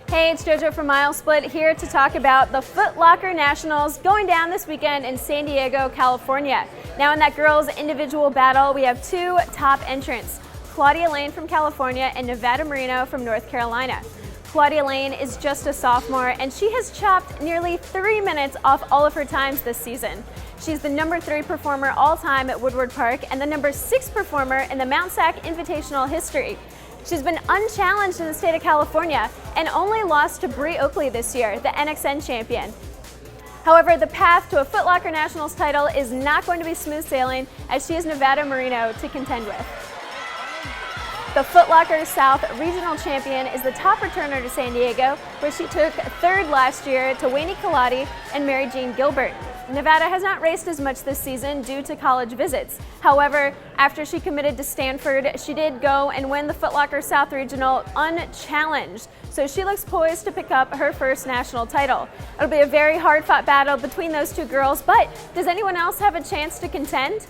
Hey, it's JoJo from MileSplit here to talk about the Foot Locker Nationals going down this weekend in San Diego, California. Now in that girls' individual battle, we have two top entrants, Claudia Lane from California and Nevada Moreno from North Carolina. Claudia Lane is just a sophomore and she has chopped nearly 3 minutes off all of her times this season. She's the number 3 performer all time at Woodward Park and the number 6 performer in the Mount Sac Invitational history. She's been unchallenged in the state of California and only lost to Bree Oakley this year, the NXN champion. However, the path to a Foot Locker Nationals title is not going to be smooth sailing as she has Nevada Moreno to contend with. The Foot Locker South Regional Champion is the top returner to San Diego, where she took 3rd last year to Wayne Kaladi and Mary Jean Gilbert. Nevada has not raced as much this season due to college visits. However, after she committed to Stanford, she did go and win the Foot Locker South Regional unchallenged. So she looks poised to pick up her first national title. It'll be a very hard-fought battle between those two girls, but does anyone else have a chance to contend?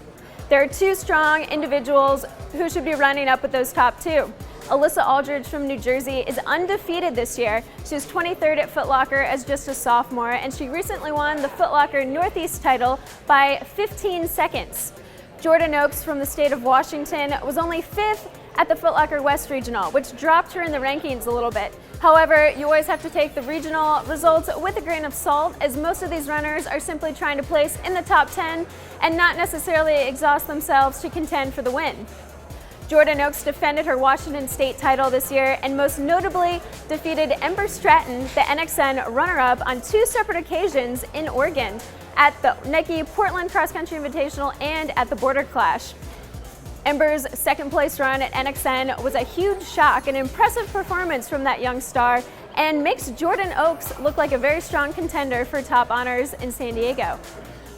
There are 2 strong individuals who should be running up with those top 2. Alyssa Aldridge from New Jersey is undefeated this year. She was 23rd at Foot Locker as just a sophomore, and she recently won the Foot Locker Northeast title by 15 seconds. Jordan Oakes from the state of Washington was only 5th at the Foot Locker West Regional, which dropped her in the rankings a little bit. However, you always have to take the regional results with a grain of salt, as most of these runners are simply trying to place in the top 10 and not necessarily exhaust themselves to contend for the win. Jordan Oakes defended her Washington State title this year and most notably defeated Ember Stratton, the NXN runner-up, on 2 separate occasions in Oregon at the Nike Portland Cross Country Invitational and at the Border Clash. Ember's 2nd place run at NXN was a huge shock, an impressive performance from that young star, and makes Jordan Oakes look like a very strong contender for top honors in San Diego.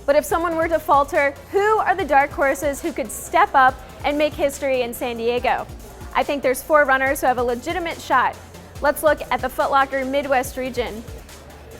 But if someone were to falter, who are the dark horses who could step up and make history in San Diego? I think there's 4 runners who have a legitimate shot. Let's look at the Foot Locker Midwest region.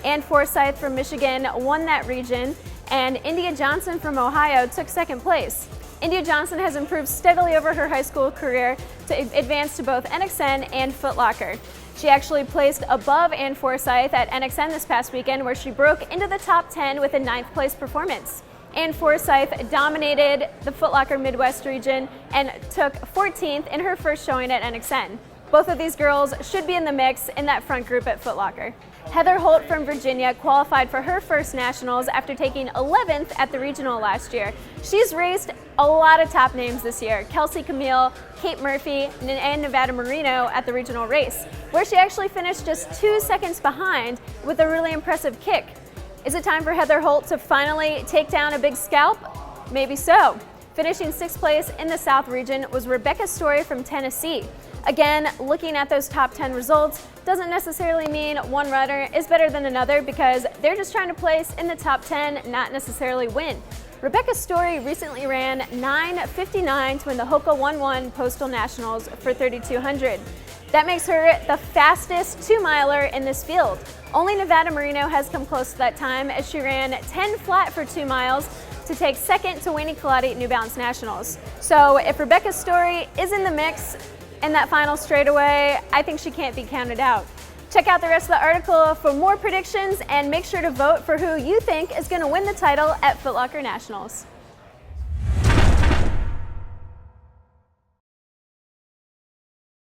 Ann Forsyth from Michigan won that region, and India Johnson from Ohio took 2nd place. India Johnson has improved steadily over her high school career to advance to both NXN and Foot Locker. She actually placed above Ann Forsyth at NXN this past weekend, where she broke into the top 10 with a 9th place performance. Ann Forsyth dominated the Foot Locker Midwest region and took 14th in her first showing at NXN. Both of these girls should be in the mix in that front group at Foot Locker. Heather Holt from Virginia qualified for her first nationals after taking 11th at the regional last year. She's raced a lot of top names this year: Kelsey Camille, Kate Murphy, and Nevada Moreno at the regional race, where she actually finished just 2 seconds behind with a really impressive kick. Is it time for Heather Holt to finally take down a big scalp? Maybe so. Finishing 6th place in the South region was Rebecca Story from Tennessee. Again, looking at those top 10 results doesn't necessarily mean one runner is better than another, because they're just trying to place in the top 10, not necessarily win. Rebecca Story recently ran 9:59 to win the Hoka 1-1 Postal Nationals for 3,200. That makes her the fastest 2-miler in this field. Only Nevada Moreno has come close to that time, as she ran 10 flat for 2 miles to take 2nd to Wayne Kaladi at New Balance Nationals. So if Rebecca Story is in the mix in that final straightaway, I think she can't be counted out. Check out the rest of the article for more predictions and make sure to vote for who you think is going to win the title at Foot Locker Nationals.